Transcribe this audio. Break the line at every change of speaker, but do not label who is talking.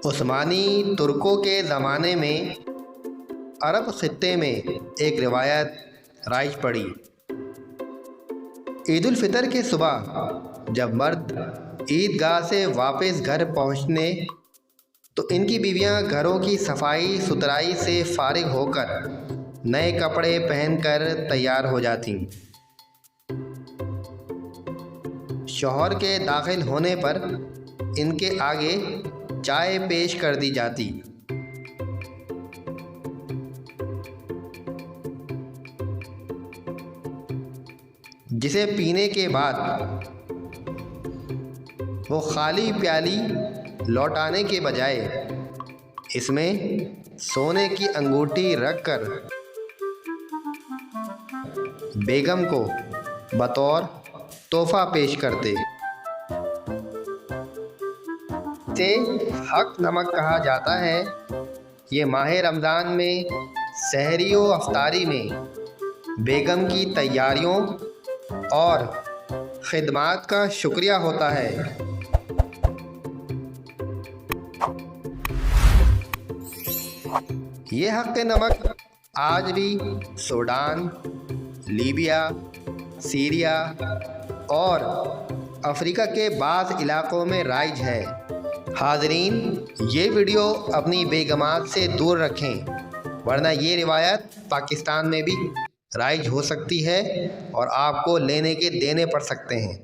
عثمانی ترکوں کے زمانے میں عرب خطے میں ایک روایت رائج پڑی۔ عید الفطر کے صبح جب مرد عید گاہ سے واپس گھر پہنچنے تو ان کی بیویاں گھروں کی صفائی ستھرائی سے فارغ ہو کر نئے کپڑے پہن کر تیار ہو جاتیں۔ شوہر کے داخل ہونے پر ان کے آگے چائے پیش کر دی جاتی۔ جسے پینے کے بعد وہ خالی پیالی لوٹانے کے بجائے اس میں سونے کی انگوٹھی رکھ کر بیگم کو بطور تحفہ پیش کرتے۔ اسے حق نمک کہا جاتا ہے۔ یہ ماہ رمضان میں سحری و افطاری میں بیگم کی تیاریوں اور خدمات کا شکریہ ہوتا ہے۔ یہ حق نمک آج بھی سوڈان، لیبیا، سیریا اور افریقہ کے بعض علاقوں میں رائج ہے۔ حاضرین، یہ ویڈیو اپنی بیگمات سے دور رکھیں، ورنہ یہ روایت پاکستان میں بھی رائج ہو سکتی ہے اور آپ کو لینے کے دینے پڑ سکتے ہیں۔